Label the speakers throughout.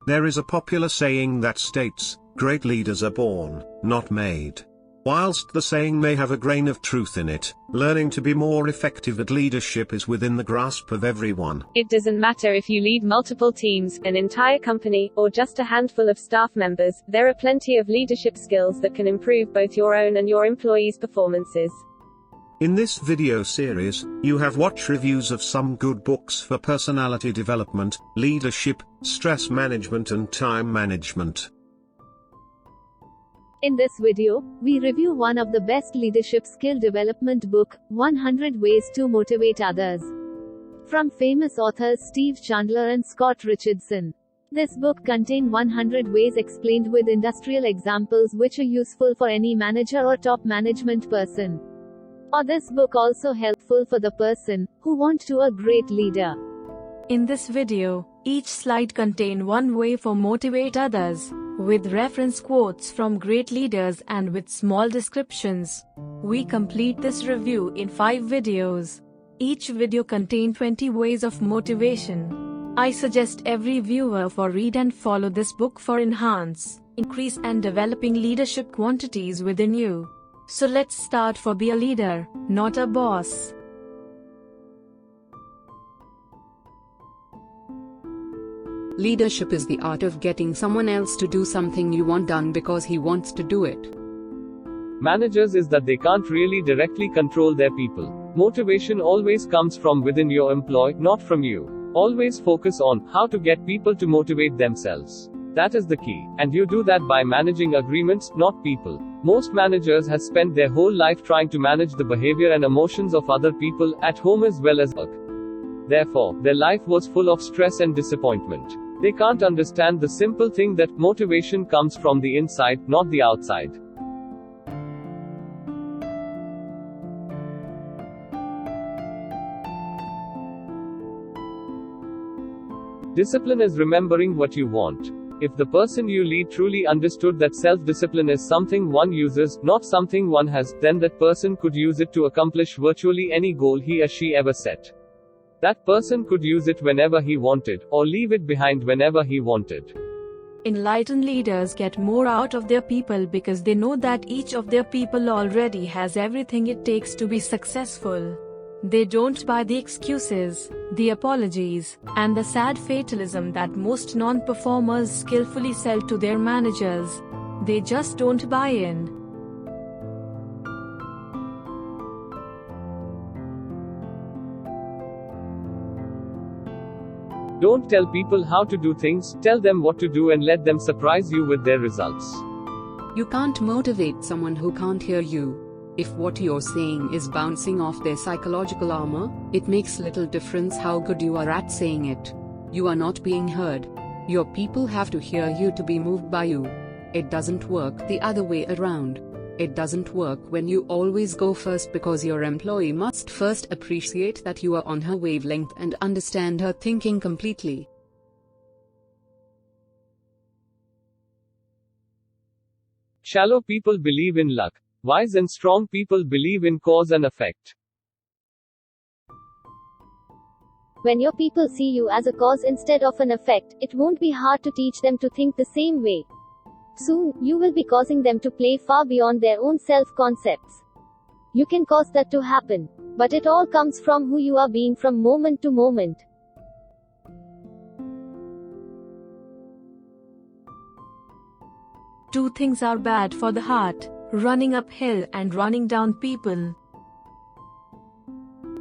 Speaker 1: There is a popular saying that states, "Great leaders are born, not made." Whilst the saying may have a grain of truth in it, learning to be more effective at leadership is within the grasp of everyone.
Speaker 2: It doesn't matter if you lead multiple teams, an entire company, or just a handful of staff members, there are plenty of leadership skills that can improve both your own and your employees' performances.
Speaker 1: In this video series, you have watched reviews of some good books for personality development, leadership, stress management and time management.
Speaker 3: In this video, we review one of the best leadership skill development book, 100 Ways to Motivate Others, from famous authors Steve Chandler and Scott Richardson. This book contains 100 ways explained with industrial examples which are useful for any manager or top management person. Or this book also helpful for the person who wants to be a great leader.
Speaker 4: In this video, each slide contains one way for motivate others, with reference quotes from great leaders and with small descriptions. We complete this review in 5 videos. Each video contains 20 ways of motivation. I suggest every viewer for read and follow this book for enhance, increase and developing leadership quantities within you. So let's start for be a leader, not a boss.
Speaker 5: Leadership is the art of getting someone else to do something you want done because he wants to do it.
Speaker 6: Managers is that they can't really directly control their people. Motivation always comes from within your employee, not from you. Always focus on how to get people to motivate themselves. That is the key, and you do that by managing agreements, not people. Most managers have spent their whole life trying to manage the behavior and emotions of other people, at home as well as work. Therefore, their life was full of stress and disappointment. They can't understand the simple thing that motivation comes from the inside, not the outside. Discipline is remembering what you want. If the person you lead truly understood that self-discipline is something one uses, not something one has, then that person could use it to accomplish virtually any goal he or she ever set. That person could use it whenever he wanted, or leave it behind whenever he wanted.
Speaker 4: Enlightened leaders get more out of their people because they know that each of their people already has everything it takes to be successful. They don't buy the excuses, the apologies, and the sad fatalism that most non-performers skillfully sell to their managers. They just don't buy in.
Speaker 6: Don't tell people how to do things, tell them what to do and let them surprise you with their results.
Speaker 5: You can't motivate someone who can't hear you. If what you're saying is bouncing off their psychological armor, it makes little difference how good you are at saying it. You are not being heard. Your people have to hear you to be moved by you. It doesn't work the other way around. It doesn't work when you always go first because your employee must first appreciate that you are on her wavelength and understand her thinking completely.
Speaker 6: Shallow people believe in luck. Wise and strong people believe in cause and effect.
Speaker 3: When your people see you as a cause instead of an effect, it won't be hard to teach them to think the same way. Soon, you will be causing them to play far beyond their own self-concepts. You can cause that to happen, but it all comes from who you are being from moment to moment.
Speaker 4: Two things are bad for the heart: running uphill and running down people.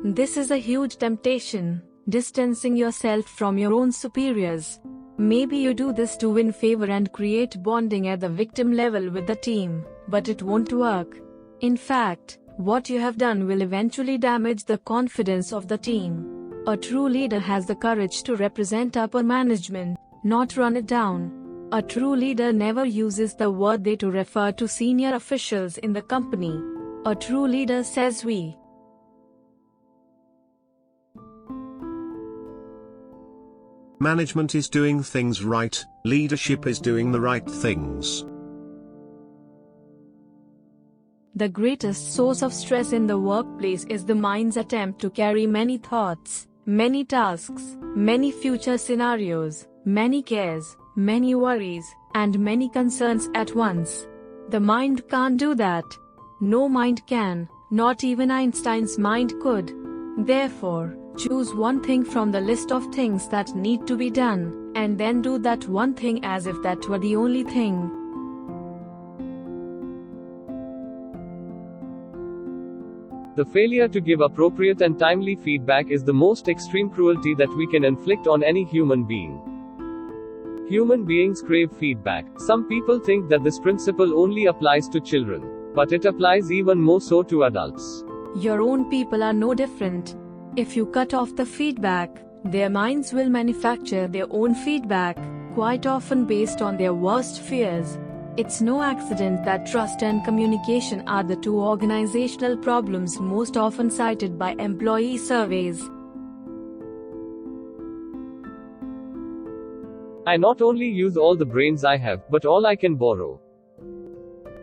Speaker 4: This is a huge temptation, distancing yourself from your own superiors. Maybe you do this to win favor and create bonding at the victim level with the team, but it won't work. In fact, what you have done will eventually damage the confidence of the team. A true leader has the courage to represent upper management, not run it down. A true leader never uses the word they to refer to senior officials in the company. A true leader says we.
Speaker 1: Management is doing things right, leadership is doing the right things.
Speaker 4: The greatest source of stress in the workplace is the mind's attempt to carry many thoughts, many tasks, many future scenarios, many cares, many worries, and many concerns at once. The mind can't do that. No mind can, not even Einstein's mind could. Therefore, choose one thing from the list of things that need to be done, and then do that one thing as if that were the only thing.
Speaker 6: The failure to give appropriate and timely feedback is the most extreme cruelty that we can inflict on any human being. Human beings crave feedback. Some people think that this principle only applies to children, but it applies even more so to adults.
Speaker 4: Your own people are no different. If you cut off the feedback, their minds will manufacture their own feedback, quite often based on their worst fears. It's no accident that trust and communication are the two organizational problems most often cited by employee surveys.
Speaker 6: I not only use all the brains I have, but all I can borrow.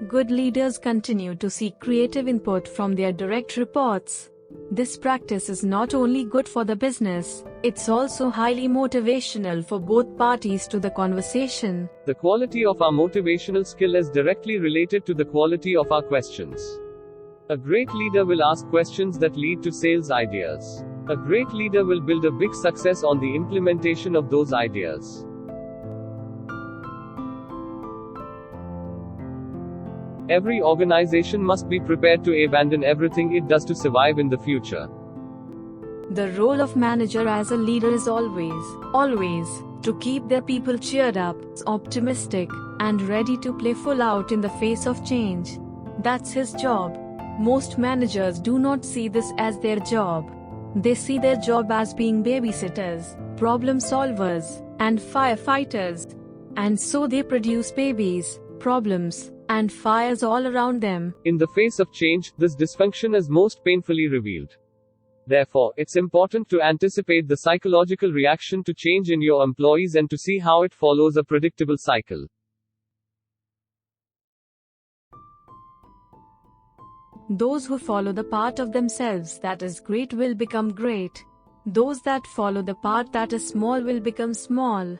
Speaker 4: Good leaders continue to seek creative input from their direct reports. This practice is not only good for the business, it's also highly motivational for both parties to the conversation.
Speaker 6: The quality of our motivational skill is directly related to the quality of our questions. A great leader will ask questions that lead to sales ideas. A great leader will build a big success on the implementation of those ideas. Every organization must be prepared to abandon everything it does to survive in the future.
Speaker 4: The role of manager as a leader is always, to keep their people cheered up, optimistic, and ready to play full out in the face of change. That's his job. Most managers do not see this as their job. They see their job as being babysitters, problem solvers, and firefighters. And so they produce babies, problems, and fires all around them.
Speaker 6: In the face of change, this dysfunction is most painfully revealed. Therefore, it's important to anticipate the psychological reaction to change in your employees and to see how it follows a predictable cycle.
Speaker 4: Those who follow the path of themselves that is great will become great. Those that follow the path that is small will become small.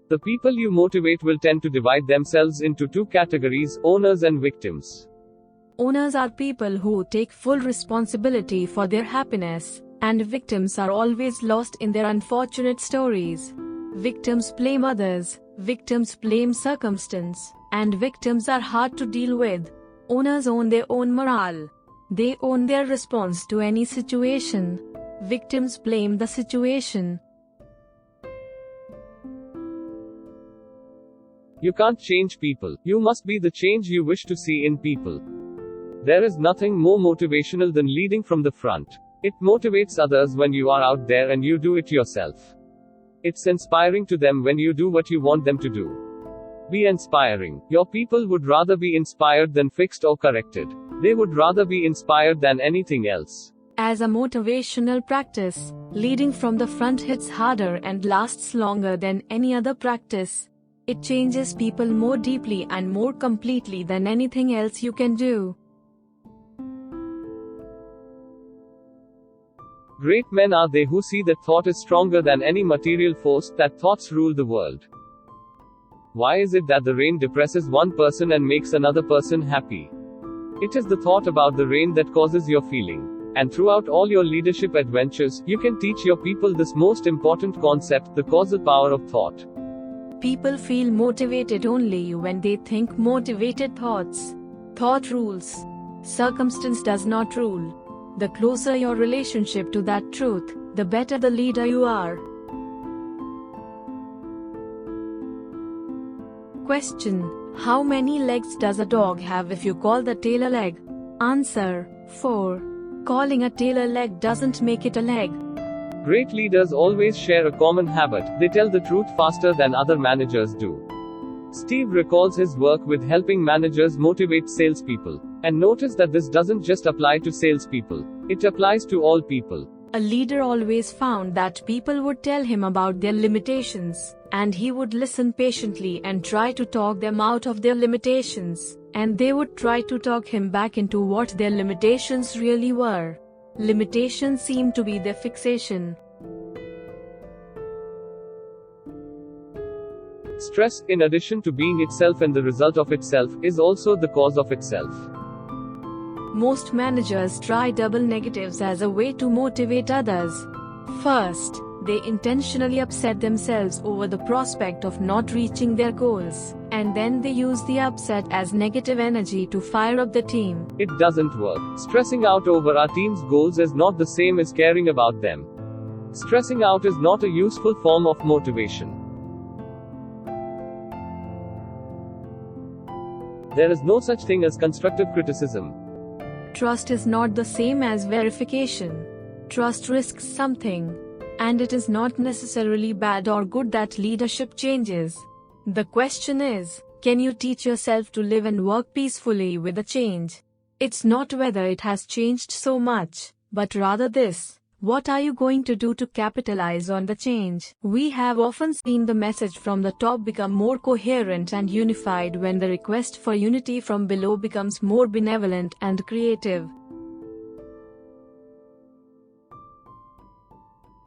Speaker 6: The people you motivate will tend to divide themselves into two categories: owners and victims.
Speaker 4: Owners are people who take full responsibility for their happiness, and victims are always lost in their unfortunate stories. Victims blame others, victims blame circumstance, and victims are hard to deal with. Owners own their own morale. They own their response to any situation. Victims blame the situation.
Speaker 6: You can't change people. You must be the change you wish to see in people. There is nothing more motivational than leading from the front. It motivates others when you are out there and you do it yourself. It's inspiring to them when you do what you want them to do. Be inspiring. Your people would rather be inspired than fixed or corrected. They would rather be inspired than anything else.
Speaker 4: As a motivational practice, leading from the front hits harder and lasts longer than any other practice. It changes people more deeply and more completely than anything else you can do.
Speaker 6: Great men are they who see that thought is stronger than any material force, that thoughts rule the world. Why is it that the rain depresses one person and makes another person happy? It is the thought about the rain that causes your feeling. And throughout all your leadership adventures, you can teach your people this most important concept, the causal power of thought.
Speaker 4: People feel motivated only when they think motivated thoughts. Thought rules. Circumstance does not rule. The closer your relationship to that truth, the better the leader you are. Question: how many legs does a dog have if you call the tail a leg? Answer: 4. Calling a tail a leg doesn't make it a leg.
Speaker 6: Great leaders always share a common habit: they tell the truth faster than other managers do. Steve recalls his work with helping managers motivate salespeople. And notice that this doesn't just apply to salespeople, it applies to all people.
Speaker 4: A leader always found that people would tell him about their limitations, and he would listen patiently and try to talk them out of their limitations, and they would try to talk him back into what their limitations really were. Limitations seemed to be their fixation.
Speaker 6: Stress, in addition to being itself and the result of itself, is also the cause of itself.
Speaker 4: Most managers try double negatives as a way to motivate others. First, they intentionally upset themselves over the prospect of not reaching their goals, and then they use the upset as negative energy to fire up the team.
Speaker 6: It doesn't work. Stressing out over our team's goals is not the same as caring about them. Stressing out is not a useful form of motivation. There is no such thing as constructive criticism.
Speaker 4: Trust is not the same as verification. Trust risks something. And it is not necessarily bad or good that leadership changes. The question is, can you teach yourself to live and work peacefully with the change? It's not whether it has changed so much, but rather this. What are you going to do to capitalize on the change? We have often seen the message from the top become more coherent and unified when the request for unity from below becomes more benevolent and creative.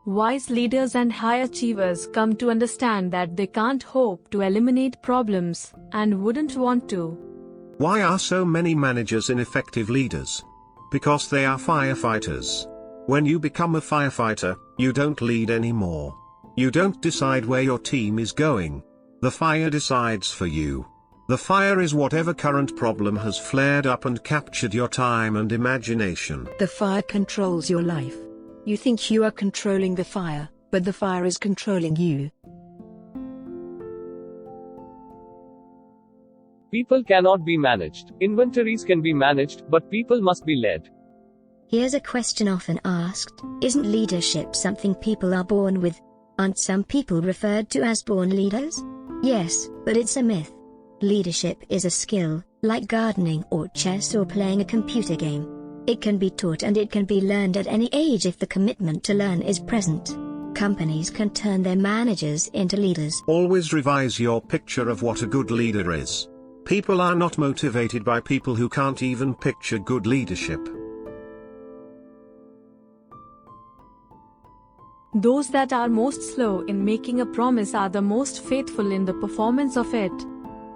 Speaker 4: Wise leaders and high achievers come to understand that they can't hope to eliminate problems, and wouldn't want to.
Speaker 1: Why are so many managers ineffective leaders? Because they are firefighters. When you become a firefighter, you don't lead anymore. You don't decide where your team is going. The fire decides for you. The fire is whatever current problem has flared up and captured your time and imagination.
Speaker 7: The fire controls your life. You think you are controlling the fire, but the fire is controlling you.
Speaker 6: People cannot be managed. Inventories can be managed, but people must be led.
Speaker 8: Here's a question often asked: isn't leadership something people are born with? Aren't some people referred to as born leaders? Yes, but it's a myth. Leadership is a skill, like gardening or chess or playing a computer game. It can be taught and it can be learned at any age if the commitment to learn is present. Companies can turn their managers into leaders.
Speaker 1: Always revise your picture of what a good leader is. People are not motivated by people who can't even picture good leadership.
Speaker 4: Those that are most slow in making a promise are the most faithful in the performance of it.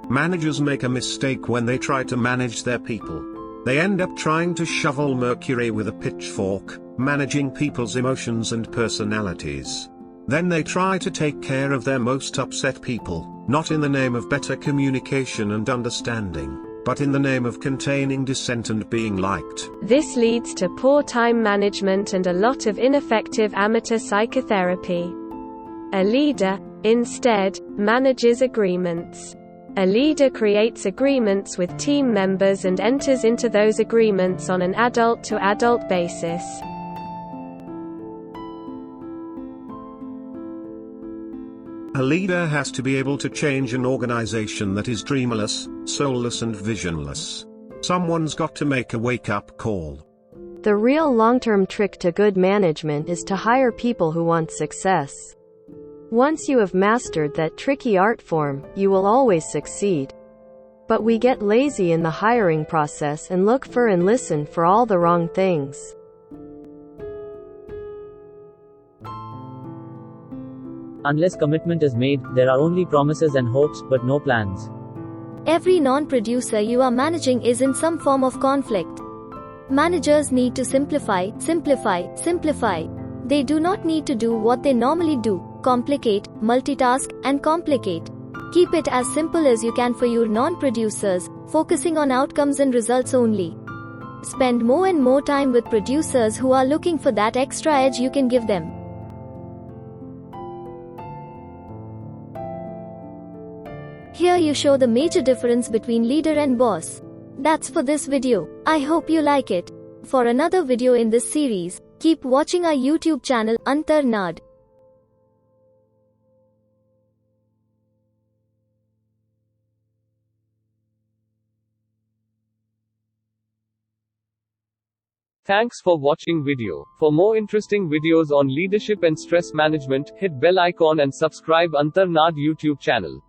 Speaker 1: Managers make a mistake when they try to manage their people. They end up trying to shovel mercury with a pitchfork, managing people's emotions and personalities. Then they try to take care of their most upset people, not in the name of better communication and understanding, but in the name of containing dissent and being liked.
Speaker 2: This leads to poor time management and a lot of ineffective amateur psychotherapy. A leader, instead, manages agreements. A leader creates agreements with team members and enters into those agreements on an adult-to-adult basis.
Speaker 1: A leader has to be able to change an organization that is dreamless, soulless and visionless. Someone's got to make a wake-up call.
Speaker 9: The real long-term trick to good management is to hire people who want success. Once you have mastered that tricky art form, you will always succeed. But we get lazy in the hiring process and look for and listen for all the wrong things.
Speaker 10: Unless commitment is made, there are only promises and hopes, but no plans.
Speaker 11: Every non-producer you are managing is in some form of conflict. Managers need to simplify, simplify, simplify. They do not need to do what they normally do: complicate, multitask, and complicate. Keep it as simple as you can for your non-producers, focusing on outcomes and results only. Spend more and more time with producers who are looking for that extra edge you can give them. Here you show the major difference between leader and boss. That's for this video. I hope you like it. For another video in this series, keep watching our YouTube channel, Antar-Naad.
Speaker 6: Thanks for watching video. For more interesting videos on leadership and stress management, hit bell icon and subscribe Antar-Naad YouTube channel.